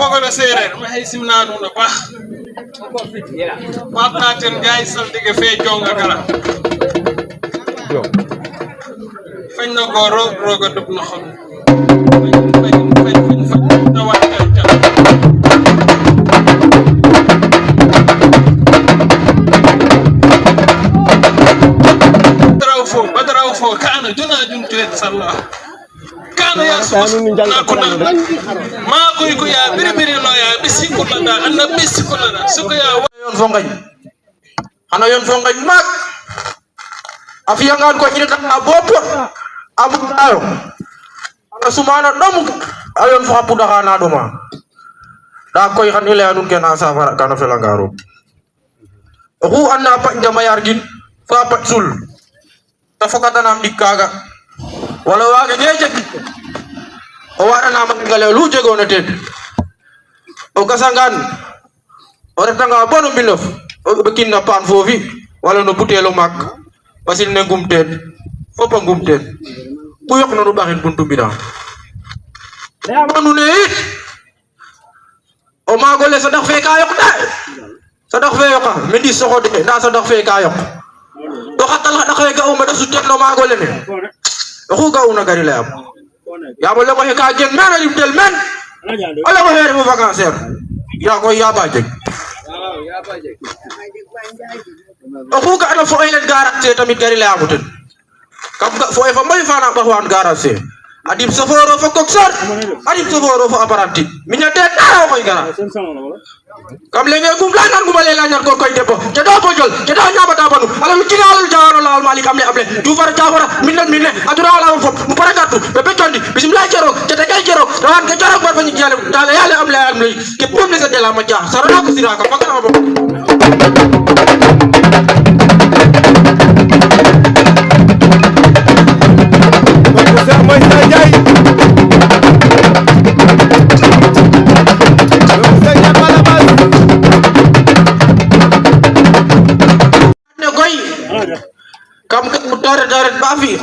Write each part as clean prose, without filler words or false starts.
fogole seereer ma hay simna nuun a paax Pape Latir Ndiaye saltige fe jonga kala fañ na goro roga dub no xol badraw fo kana juna jun tuet sallah kana ya na ko ma ko ya biri no ya bisikula da anna bisikula da suko ya yon fo ngaj ana yon fo ngaj mak afiya ngan ko ina tan bopo abu ayo ana sumana dom ayon fo apu da do ma da koy xan ile anun ken safara kana fela ngaro ru anna pa ndama yargin fa pat sul ta fokata nam dikaga wala waga jeje o wara na magale lu jego na ted o kasangan o retanga bonu bilof o bekin na pan fofi wala no butelo mak pasil ne ngum ted fopa ngum ted bu yok no do baxin buntu bida da manu ne o magole sa dox fe ka yok da sa dox fe yoka medi soxo de na sa dox fe ka yok do xatal da xey ga uma da su tek no magole ne ko ga una gari la ya bo le ko ka gen mena lim tel men ala ko here mo vacances ya ko ya baje ko ga ada fo ay len garantie tamit gari la amuten kam ga fo e fa may fana ba wan garantie adib soforo fo koksor adib soforo fo apparanti minya de dara ko gara kam le ngey gum la nan gum le la ñar ko koy debbo te do bojol te do ñaba ta banu ala mi kinal jaaro la malik am le able du far jaawara minal minne adura la fop mu paragatu be betondi bismillah jero te te kay jero ran ke jero bar fañu jale dala yalla am le am le ke pom le sa de la ma ja sara ko sira ka pakara bo kam kat mutare daret bafi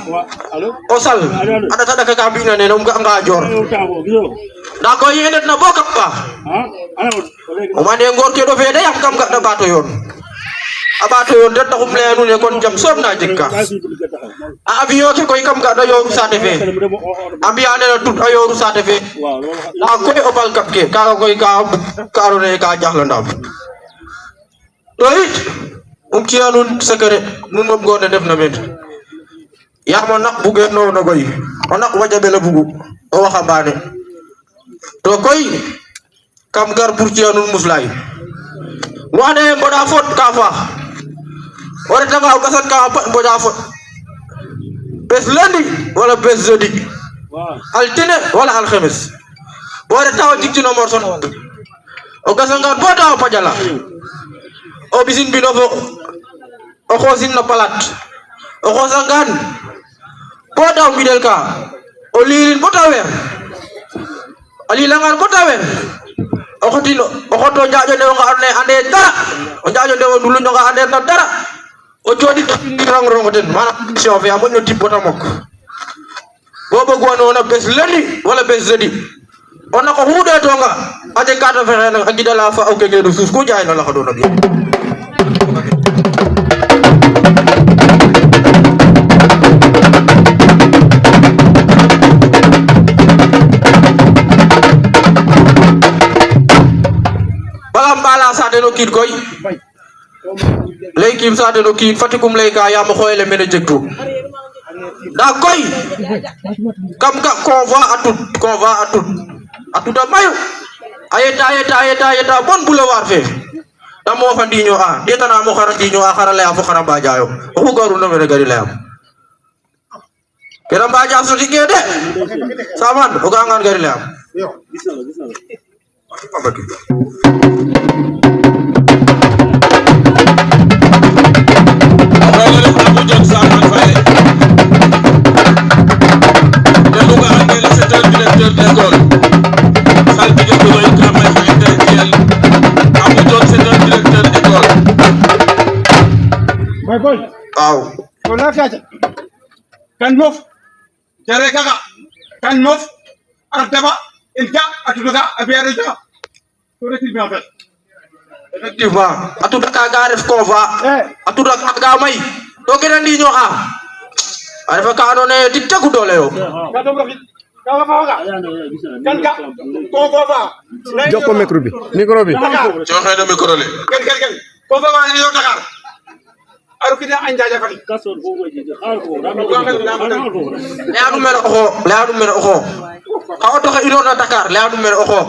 osal ada tada ka kabina ne no nga jor da ko yenet na bokap ba o mane ngor ke do fe de yam kam ga da bato yon abato yon de taxum leenu ne kon jam som na jikka a avion ke koy kam ga da yo sate fe ambiane na tut ayo sate fe da ko o bal kap ke ka koy ka ro ne ka jaxla ndam doit ci anun secret nun mom gone def na men ya mo nak bu gen no goy o nak wajabe la bugu o waxa baane to koy kam gar pour ci anun muslay wane boda fot ka fa ore tanga o kasat ka boda fot bes lundi wala bes jeudi altine wala alkhamis bore taw ci no morson o kasanga boda pajala o bisin bino fo o xosin na palat o xosangan bo daw midel ka o lirin bo tawer ali langar bo tawer o xotino o xoto jaajo ne nga ande ande dara o jaajo de o dulu nga ande na dara o jodi rang rang den manam mission fe amon no tibota mok bo bo gwono na bes lundi wala bes jeudi on ko hude to nga ade kata fe na agidala fa o keke do suuf ko jaay na la xado na bi bala sate no kid koy lay kim sate no kid fatikum lay ka ya mo xoyle mena jektu da koy kam ka convoi atut mayu ayeta bon boulevard fe da mo fa ndiño a deta na mo xara ndiño a xara lay fo xara ba jaayo o garu no mena gari layam kera ba jaaso tigé de saman o ga ngan gari layam yo gisna kan mof jare kaka kan mof artaba inta atuga abiara effectivement atuda kaga ref conva atuda kaga may to kena ndi ñoxa a refa ka ando naye tig tagu doole yo joko micro bi joxe no micro le conva wa yo Dakar aru kina anjaja fati leyanum mene oxo xa auto xe ino na Dakar leyanum mene oxo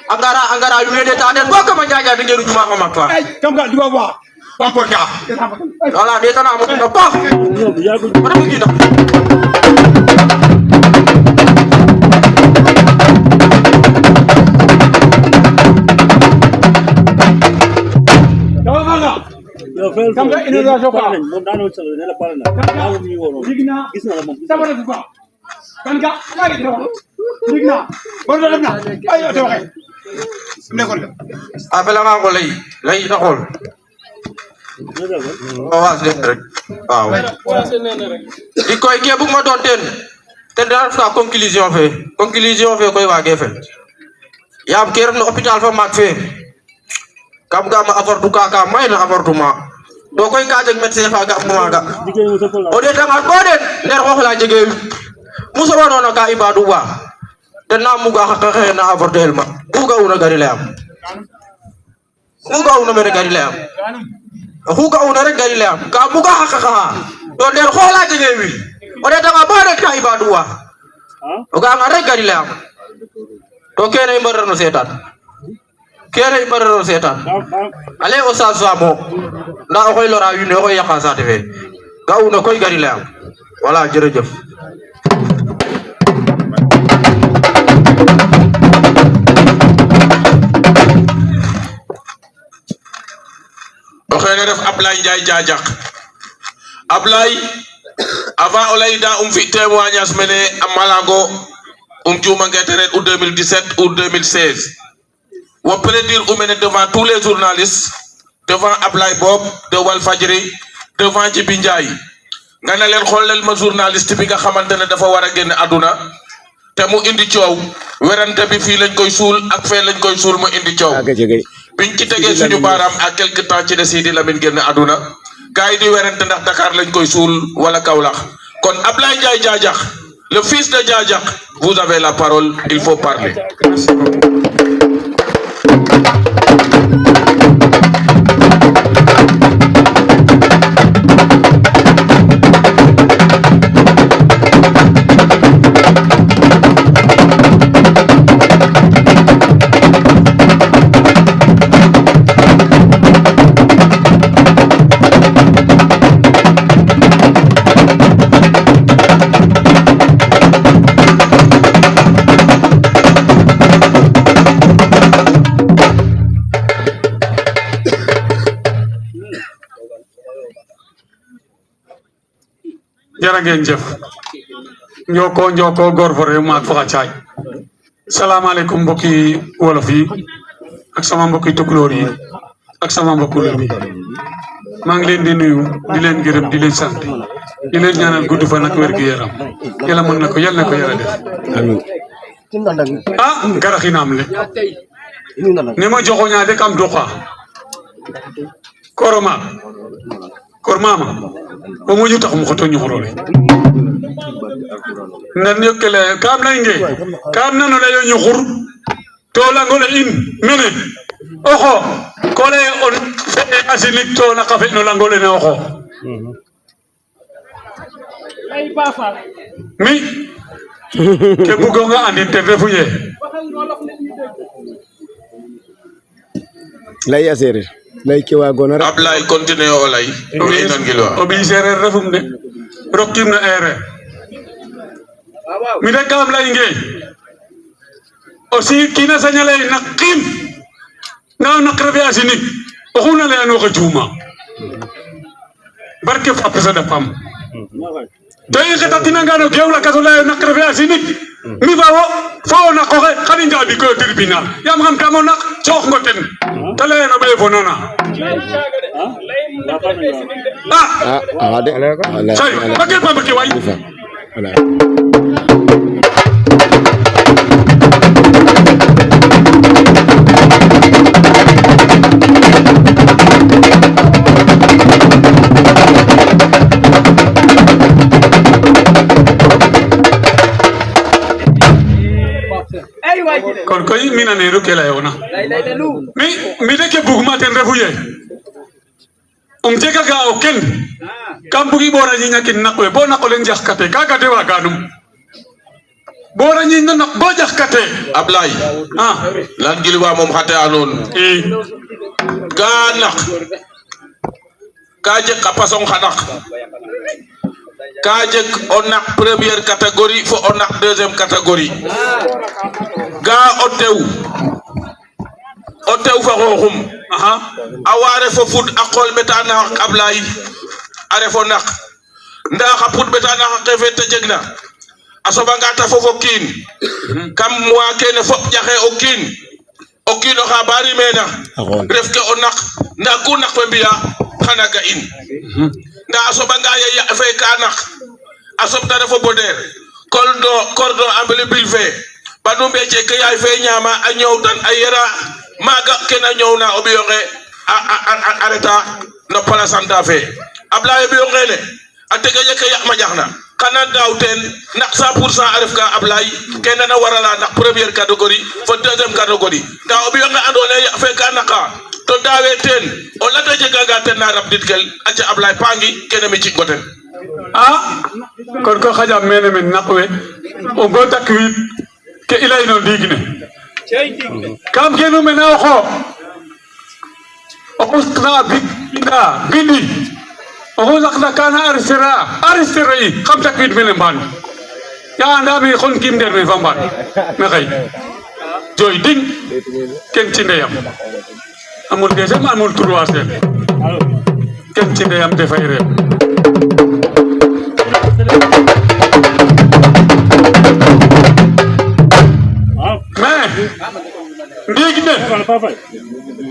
angara yu ne ta den bo kama jaja de ngeru juma ko makfa kam ga diwa wa pamporta wala de tana mo na pa mana mo gina kam ga ino da soka mo dano sala ne la parana na mi wono digna gis na mo sabana bu ba kan ga ay do digna bo do na ay to waxe ne ko afela nga ko lay ta xol was de rek waaw di koy ke bu ma don ten dal fa conclusion fe koy wage fel yam ke ref no hôpital fa mak fe kam ga ma avortu ka may na avortement do koy ka jeg médecin fa ga maga o de tanga ko de nder xoox la jege muso wono ka ibadu ba den na muga xa na avortel ma buga una gari layam buga una mere gari layam buga una rek gari layam ka buga xa do nder xoox la jege wi o de tanga bo de ka ibadu wa o ga nga rek gari layam to kene i mbarano setan ale o sa samo nda o koy lora wiin we o koy yaqa saate fe ga una koy gari layam wala jërëjëf o xene ref Ablaye Ndiaye Diadiak Ablaye avant o leyda fi témoignage mene a Malango juumange te ret ou 2017 ou 2016 wo prédire ou mene devant tous les journalistes devant Ablaye Bob de Walfadjri devant Djibi Ndiaye nga ne leen xoolal ma journaliste bi nga xamante ne dafa war a génn àdduna te mu indi coow werante bi fii lañ koy suul ak fee lañ koy suul mu indi coow biñ ci tegee suñu baaraam à quelque temps ci de Sidi Lamine génn àdduna gars yi di werante ndax Dakar lañ koy suul wala Kaolack kon Ablaye Ndiaye Diadiak le fils de Diadiak vous avez la parole il faut parler. jara ngeen jëf njoko gor fo rew maak faxa caaj salaamaaleykum mbokki wolof yi ak sama mbokki tukulóor yi ak sama mbokku réew mi maa ngi leen di nuyu di leen gërëm di leen sant di leen ñaanal gudd fan ak wér gu yaram yàlla mën na ko yàlla na ko yàlla def ah garaxinaam le ne ma joxoña de kam duqa koroma kor mama o moƴu tax mu xoto ñuxurole nan yo kele kam leynge kam nano leyo ñuxur to langole in mene oxo ko leye on fee asinik to naka fe no langole ne oxo mi ke bugonga andin ten refu ye lay a sereer lay ke wagona rek Ablaye continue o lay o ɓiy sereer refum de rokim na erreur mi de kam leynge aussi kina saña ley naqim na naq refe a sinig oxu na leyanoxe juuma barke fa pesa da pam to i xetatinanga no geew lakas o leyo naq refe a sinig mi fa wo fo o naqoxe xan i njaaɓi koy o tribunal yaam xam tamo naq coox ngo ten te leyeno ɓeye fo nona de say bake pambake way kon koy mina neru ke layona mi de ke bugma ten refu ye jega ga o ken kam bugi bora ñiña kin nakwe bo nakole njaxkate kaga de waganum bora ñiñ na nak bo jaxkate Ablay lan gilwa mom xate anon ga nak ka jeg ka pasong xanak ka jeg o nak première catégorie fo o nak deuxième catégorie ga o tew fa xoxum a ware fo fud a qol beta na Ablay a refo nak nda xa put beta na xe fe te jegna a soba nga ta fofo kiin kam wa kene fop jaxe o kiin oxa bari mena ref ke o nak nda ku nak we mbiya xana ga in nda a soba nga ya fe ka nak a sob ta refo boder cordon ombilical fe banu mbece ke yaay fe ñama a ñow tan a yera maga kena ñowna o ɓiyonge a reta no palasanta fe Ablay ɓiyongene a tegeje ke yaq ma jaxna kana daw ten nak 100% a ref ka Ablay kene na warala nak première catégorie fo deuxième catégorie nda o ɓiyonge andone ya fe ka naka to dawe ten o lata jegaga ten na rab dit kel aca Ablay pangi kene mi cikgo ten kon ko xajam mene men nakwe o go takwit ke ilay no ndigne kam kenu mena oxo o xustna bindi oxu saqna kana arrêtera yi xam takwit mene mbaan ya andame xon kim nder me fa mbaan me xey joy ding ken ci ndeyam amul deuxième amul troisième ken ci ndeyam defay rew mais ndiig ne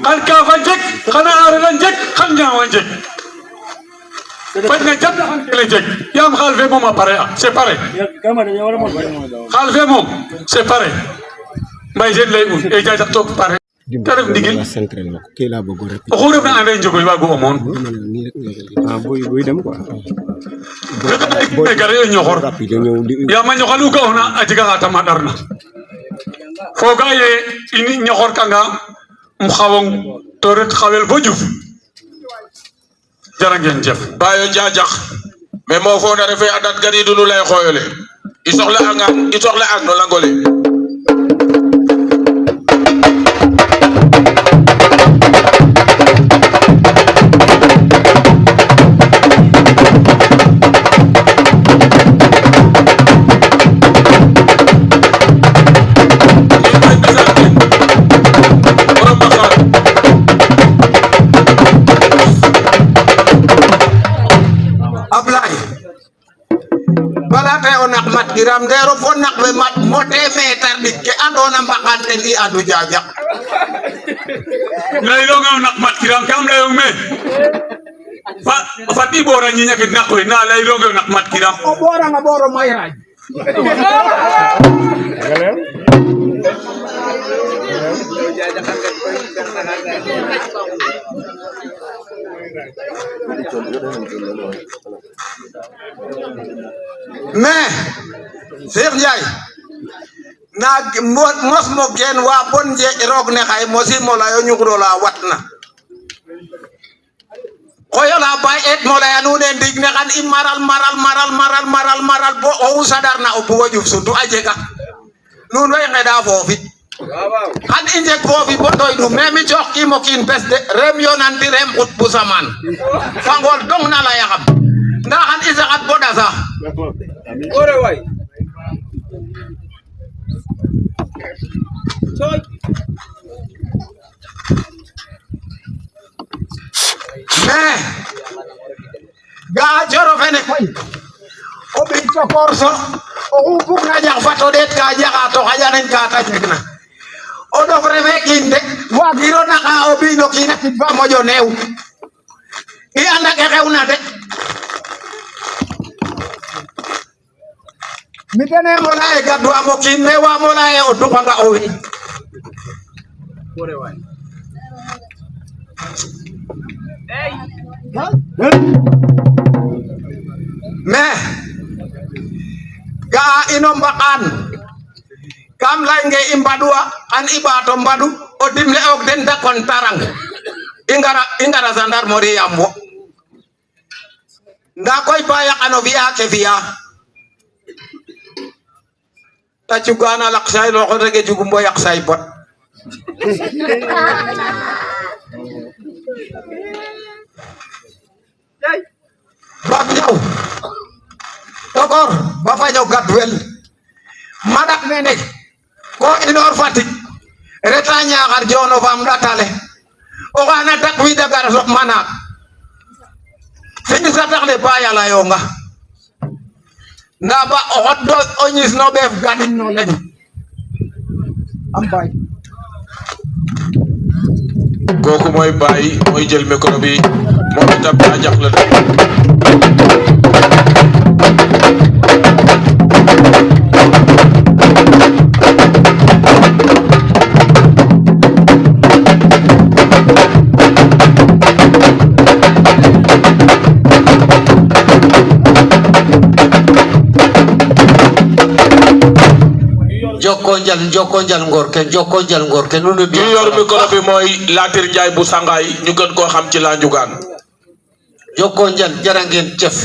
xan kafa jeg xana arera jeg xan ñaawa jeg faj na jam xan kele jeg yaam xaal fe moom a pare a c'est pareil xaal fe moom c'est pareil mbay seen lay un e jaajak toog pare te ref ndigil oxu refna ande njogoy waago o moon gare o ñoxor yaam a ñoxal u ga'oona a jega xa tama ɗarna foga ye ini ñoxor kanga xawong to ret xawel bo ƴuf jara ngeen jëf bayo jajax mais mo fona refe a dat garidu nu lay xoyole i soxla ang no langole giram dero fo nak we mat mote meter dik ke andona mbakan ten I adu jajak layonga nak mat kiram kam layong me fati bora ñiña ke nak we na layonga nak mat kiram o bora nga boro may raj mais Cheikh Ndiaye na mos mo gen wa bon je rog ne xay mosi mo la yo ñugro la watna koyo la bay et mo la anu ne ndig ne xan I maral bo o sadar na o bugo juf sutu ajega nun way ngeda fofi xan I njeg fofi bo doy du mais mi jox ki mo kin bes de rem yonanti rem xut bu saman fangol dong na la yaxam nda xan I saxat bo dasa ore way mais ga joro fene koy o bi to korso o bug na jax fato det ka jaxa to xajanen ka ta jegna o dof refe kin de wagiro naxa o bi no kiina kid fa moƴo neew I anda ke xewna de mi tene mo laye gadwa mo kin me wa mo laye o dupanga o wi mais ga ino mbakan kam laynge i mbadwa an i ɓaato mbadu o dimle og den da kon tarang i ngara gendarmerie yaam wo nda koy ba yaqano fi'a ke fi'a ta cugana laq say loxo rege jugum bo yaq say bot bab ñaw tokor ba faño gatwel madak nene ko inor Fatick reta Ñaxar jono fam datale o xana tak wi dagar sok manak fiñu sa tax le ba yala yonga nda ba o xot do o ñis no ɓeef ganin no leñ am bay kooku mooy Baye mooy jël micro bi moom itam daa jax la joko njal ngor ke nunu bi ñu yor micro bi mooy Latir Njaay bu Sangaay ñu gën koo xam ci La Njugaan joko njal jara ngeen jëf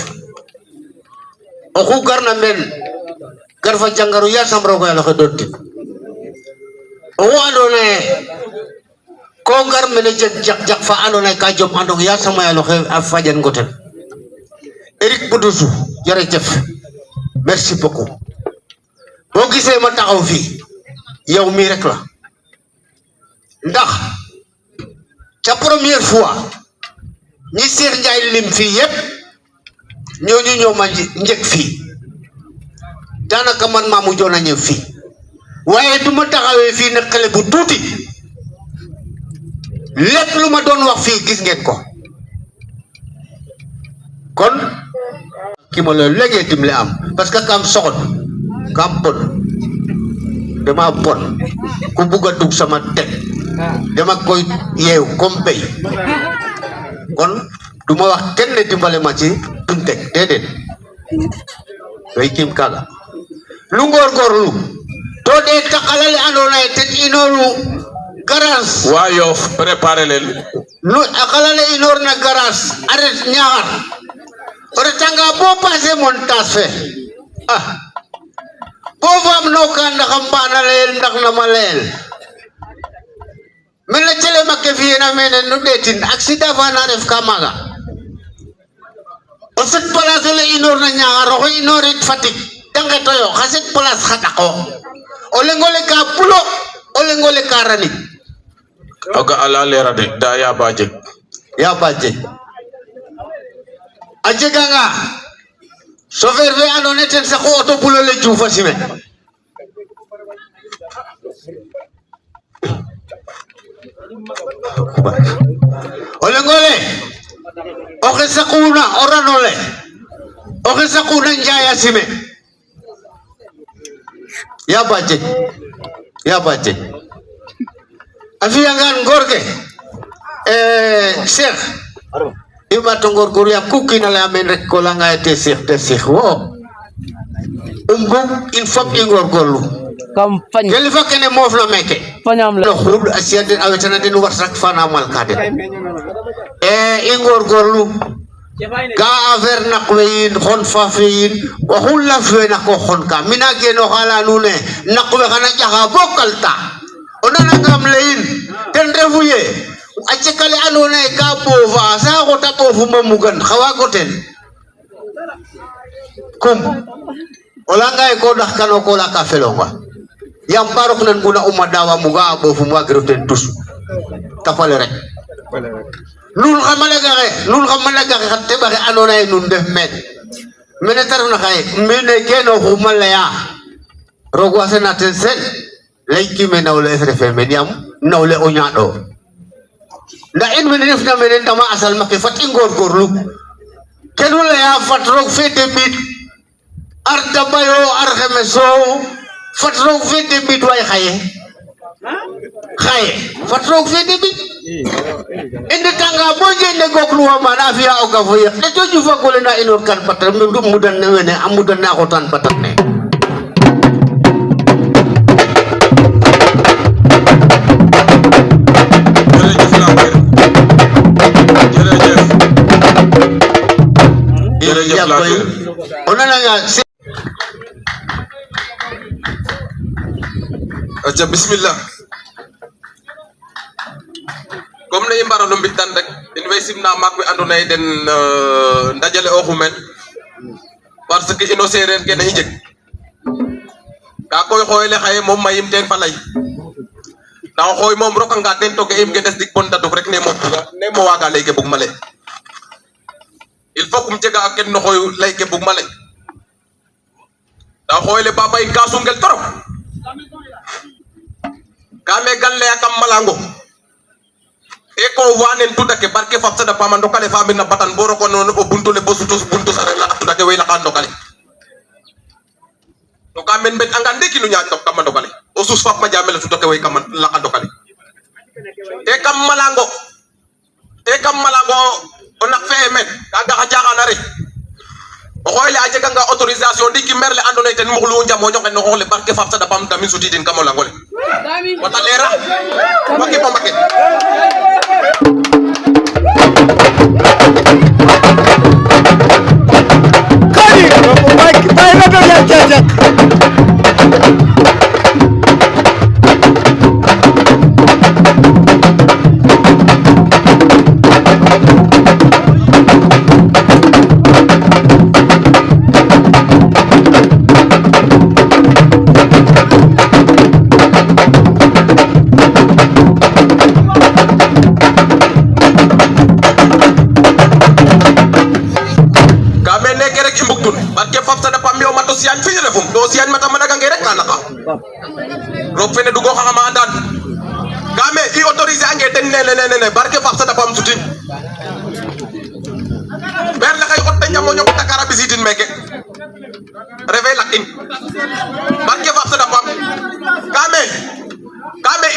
oxu garna men gar fa jangaru yasam rogo yàlla xe doon tin oxu andoona yee ko ngar mene jak fa andoona yee ka jom andong yasam yàlla xe a fajan ngoten Eric Boudoussou jërëjëf merci beaucoup boo gisee ma taxaw fii yow mii rek la ndax ca première fois ñi Cheikh Ndiaye lim fii yépp ñooñu ñoo ma njëkk fii daanaka man maa mujjoon a ñëw fii waaye du ma taxawee fii ne xale bu tuuti lépp lu ma doon wax fii gis ngeen ko kon ki ma la léegi dimbali am parce que kam soxot kam bon dama bon ku bugg a dugg sama teg dama koy yeew comme béy kon du ma wax kenn ne dimbale ma ci duñ teg déedéet way kim kaga lu ngorgorlu to de takalale andona ye ten inoru garage waa Yoff préparé leen lu akalale inor na garage arrêt Ñaxar o retanga bo passé montage fe bo fam no ka ndax mbana leel ndax na ma leel men la cele makke fiyena mene nu detin accident fa na ref ka maga o set place le inor na Ñaxar o inorit Fatick dange toyo xa set place xa daqo o lengole ka pulo o lengole ka ranit aga ala leera de da ya ba jeg a jega nga chauffeur fe andona ten saxu auto pulo le juufa sime o lengole oxe saquna o ranole oxe saquna Njaaya sime ya ba jeg a fiyangaan ngor ke Cheikh i ɓaato ngorgoor yaam ku kiin a laya meen rek ko layanga ye te Cheikh wo bug il faut i ngorgorlu kilifa kene moof na meke no xuuɗ a siya den a wetana den warsak fa na malka den i ngorgorlu ka affaire naq we yiin xon faaf we yiin oxu laf we nako xon ka mina genooxa laya nuun ne naq we xana ƴaxa bo kalta o nanangam leyin ten refu ye a cekale andona ye ka ɓoofa sa xota ɓoofuma mugan xa waago ten kum o layanga ye ko ɗaxkano ko leya ka felonga yaam ba rok nan nguna uma dawa muga a ɓoofum wagiro ten tus tapale rek nuun xa malagaxe xa teɓaxe andona ye nuun ndef mene te refna xaye mene genooxuma leya roog wasana ten sen leykime nawle es refe men yaam nawle o ñaaɗo nda in mene refna mene ndama a salma ke fat i ngorgorlu kenu leya fat roog fe deɓiid ar dabayo ar xemeso fat roog fe deɓiid way xaye fat roog fe deɓiid i ndetanga bo jene gokluwa mana a fiya o gafo yeq ɗeto jufagole na inoor kan patat mudan ne wene a mudan ne a xotan patat ne koy o nananga aca bismillah comme ne i mbara no mbitan rek in way simna maak we andoona yee den ndajale oxu meen parce que ino seereer kene i njeg ka koy xooyle xaye moom mayim teen fa lay nda o xooy moom rokanga teen to ge'im ge des dik bon daduk rek ne mo waaga lay ke bugma lay il faut kum jega a ken no xooy lay ke bugma lay nda o xooyle baba in ka sungel torop ka me gan laya kam malango e ko wanen tudake barke fap sada pama ndokale fa mbina batan bo roko non o buntu le bo sutu buntu sare la tudake way la kan ndokale to ka men bet anga ndeki nu nyaat kam ndokale o sus fap ma jamela tudake way kam la kan ndokale e kam malango o nak fe men ka ga jaxana re o xoyle a jega nga autorisation ndiki merle andona ten moxlu njamo ñoxe no xoole barke fap sada pam tamin suti din kam o langole wata lera baki bombake Kali, baik, baik ada yang jajak. roog fene dugo xama andan game i autoriser ange ten ne barke fap sada pam sutin ber la xey xotta ñamo ñok takara bisitin meke refe lak in barke fap sada pam game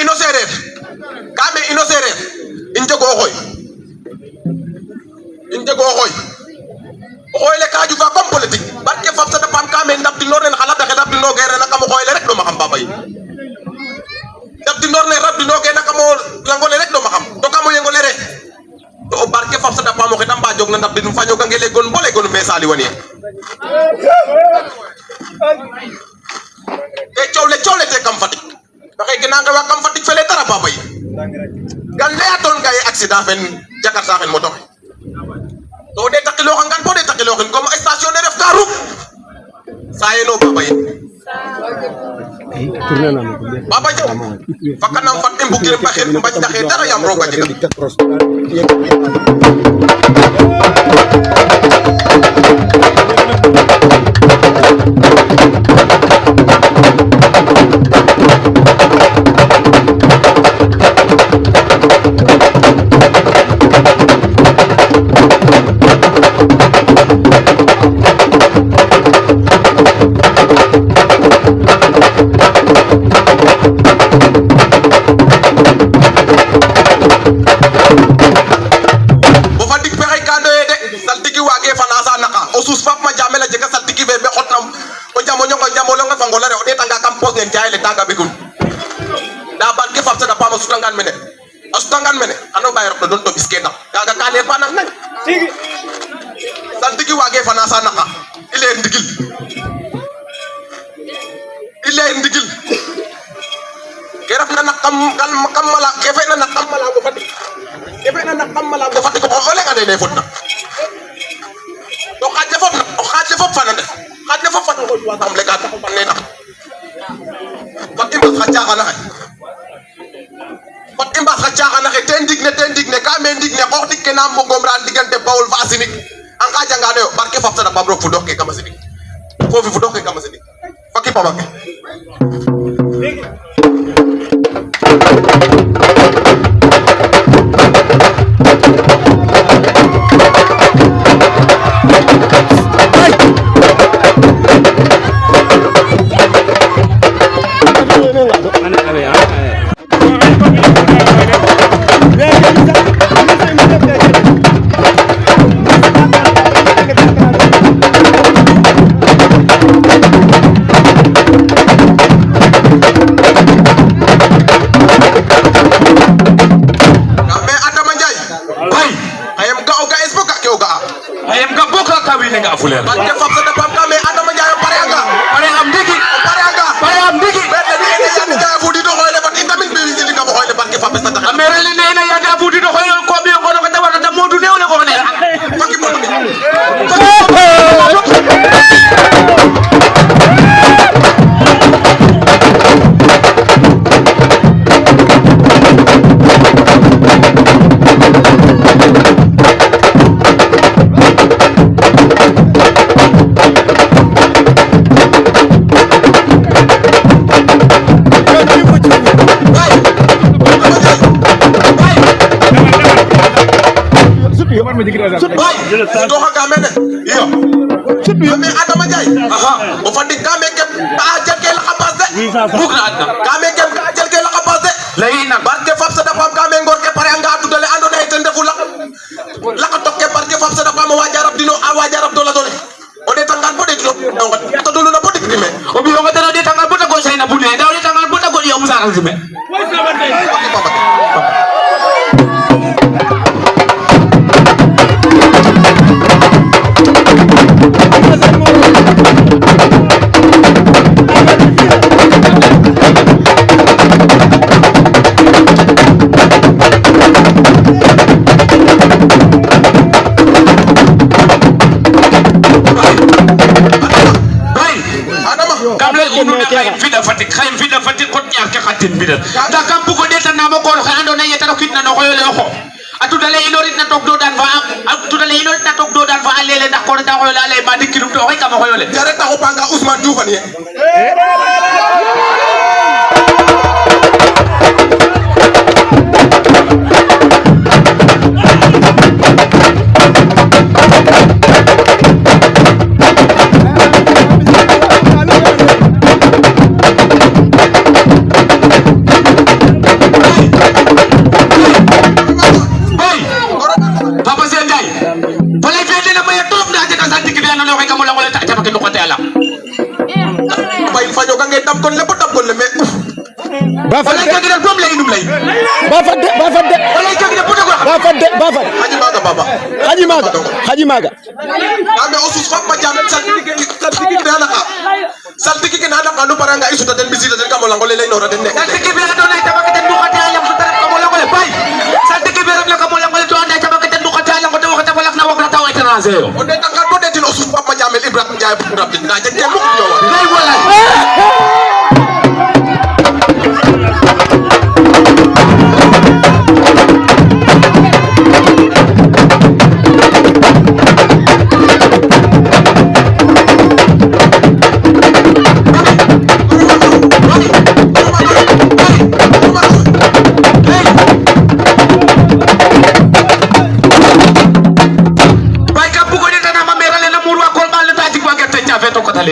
ino sereer in jego xoy o xoyle ka jufa comme politique barke fap sada pam kame ndab di noren xala taxe ndab di no gere na kam xoyle rek do ma xam baba yi ndab di norne rab di no gere na kam langole rek do ma xam to kam yengole re to o barke fap sada pam o xetam ba jog na ndab di num faño ga ngele gon bole gon me sali woni e cowle te kam fatik waxe gina nga wa kam fatik fele dara baba yi gal le aton gay accident fen jakarta fen moto to de takilo xangan bo de takilo xen comme station de ref karu sayeno baba yi baba jaw fakanam fat em bugir ba xel bañ taxé dara yam roga jega ano bay rok don to biske nak kaga kale panak nak tigi sal tigi wage fana sa naka ile ndigil keraf na nakam mala kefe na nakam mala go fati ko ole ngade ne fotna to xaje fop fana def xaje fop fana ko wa tam le ka ko fanne nak fatim xaja xana pat imbas ka caxana xe ten digne ka me ndigne xox dik ke na mbogom ran digante Bawol fa Sinik an ka jangano yo barke fap sada pam rok fu dox ke kama Sinik fofi fu dox ke kama Sinik faki pamake fulel barke fam sa dapam kame adama jaay pare anga pare am digi benne ni ene yande jaay fu di do xoyle bat itamin be ni nga xoyle barke fam sa tax amere le neena yada fudi do xoyo ko bi ko ko tawata da modu neewle ko ne fakki mo ni doxa kame ne iyo kame adama jaay o fandi kame ke ba jelke la xapas de bugna adna kame ke ba jelke la xapas de layina barke fam sa dapam kame ngor ke pare anga tudale ando na ten defu la ko tokke barke fam sa dapam wajarab dino a wajarab dola dole o de tangal bode dilo to dulu na bode dime o bi o ngata de tangal buta go sayna bune daw de tangal buta go yo musa razime vida fatik ko ñaar ke xatin bidat da kam bu ko deta na mo ko ando na yeta ko kitna no ko yole xo atu dale inorit na tok do dan fa atu dale inorit na tok do dan fa alele ndax ko da ko yole ale ma dikirum to xey kam ko yole jare taxu panga Ousmane Diouf ani Haji Maga ame osus fam ma jam saltiki ke nana ka no paranga isuta den bisita den kamola ngole lay nora den nek saltiki be adona tabaka den du khata alam sutar kamola ngole bay saltiki be rab la kamola ngole to anda tabaka den du khata alam ko to wakata walak na wakata taw étranger o de tangal bo den osus fam ma jamel Ibrahim Ndiaye bu rab den da je mu yo lay wala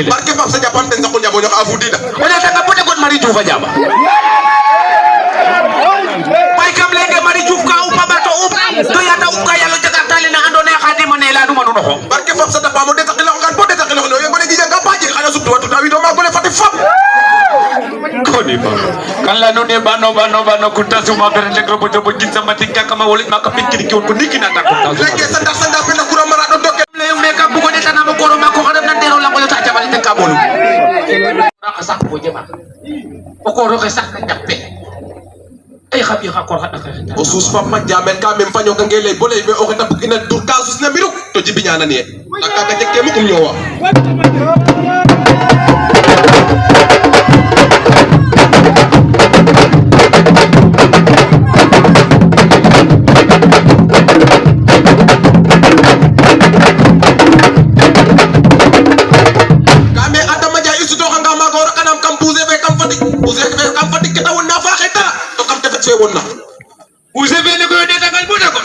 barke fam sa japam den sakul jabo ñok afudida wala ta ko de gon mari Diouf a jaba bay kam lenge mari Diouf ka upa bato up to yata up ka yalo jaga talina ando ne khadima ne la duma no ko barke fam sa dapa mo de takilo ngan bo de takilo no yo ngone jija nga baji ala subtu watu tawi do ma gole fati fam ko ni ba kan la no ne bano kunta suma bere legro bo jobo gin sama tikka kama wolit ma ka pikki ki ko niki na ta ko lege sanda pe na kura mara do doke le me ka bu ko de tan ma ko ma ko xadam nan dero la ko ta jabal te ka bolu ra sak ko jema ko ro ke sak na jappe ay khabi kha ko hada ka osus fam ma jamel ka mem fanyo ka ngele bolay be o xeta bukina dur kasus na miru to jibi ñana ne aka ka jekke mu kum ñowa vous avez ne ko de tagal bu dako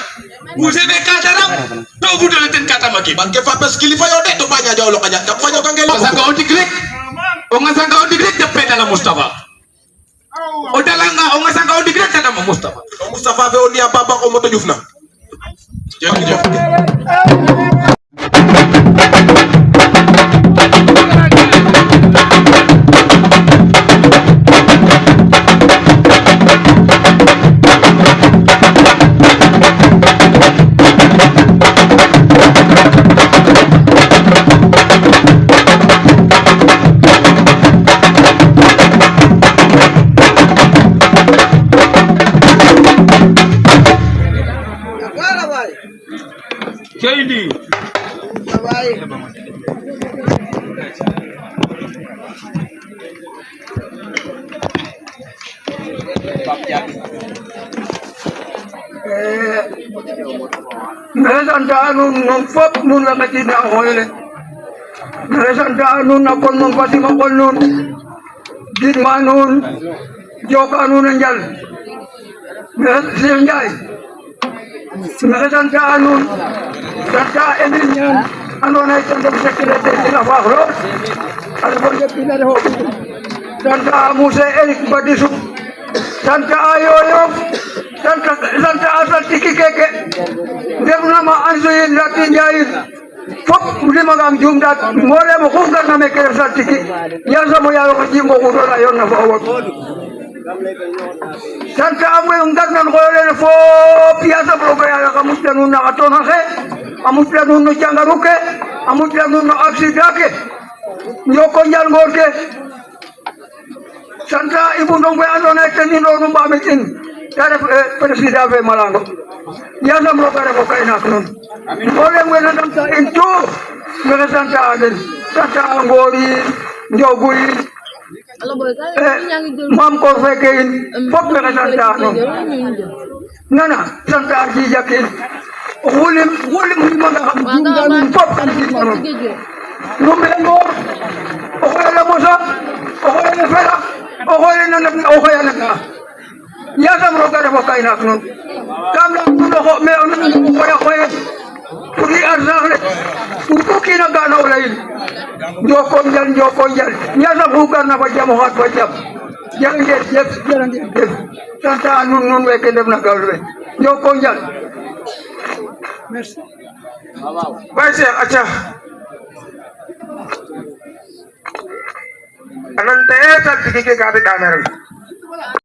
vous avez kataram to bu dole ten katama ki banke fa pes kilifa yo de to baña jawlo kanya tak fanyo ka ngele sanga o digrek o nga sanga o digrek de pedala Mustafa o dalanga o nga sanga o digrek kada Mustafa Mustafa fe o niya baba ko moto Diouf na jërëjëf Kendi. Meresanta nun fop nun la katina hoyle. Meresanta nun na kon nun pati ma kon nun. Gidma nun. Joka nun njal. Meresanta Meresanta nun. Santa edin nyan. Ano na itanda sekretary sila wahro. Ano po yung pinaro. Santa Muse Erik Badisuk. Santa Ayoyok. Santa Asal Tiki Keke. Dia nama Ansuyin Latin Jair. Fok muli magang jumdat. Mole mo kungkar na may kaya Asal Tiki. Yan sa mo yaro kajim ko kudo na yon na bawag. Santa Amoy yung dagnan ko yun po piyasa pro kaya kamusya nun nakatonang ke. Amusya nun no changaruke. Amusya nun no aksidake. Nyoko nyal ngorke. Santa ibu nong kaya ano na ikanino nung bamitin. Kaya presida fe malango. Ya sam lo kare ko kay naknon. Ole ngwena dam sa into. Ngena Santa aden. Santa angori njogui. Mam ko fekein. Pok ngena Santa no. Nana Santa aji yakin. Hulim mga jumdan pop kan di mano. Rumengo. Okoy mo sa. Okoy na fera. Okoy na okoy na. Ya sam ro kare ko kay naknon. Kamla kuno ko me on koy. Puri arzale. Untuk kinagana lain. Joko yan. Ya sam bukan na bajam hat bajam. Jangan get. Santa nun weke dem na galwe. Joko yan. Merci. Baik acha. Anante sal tiki ke gabe danar.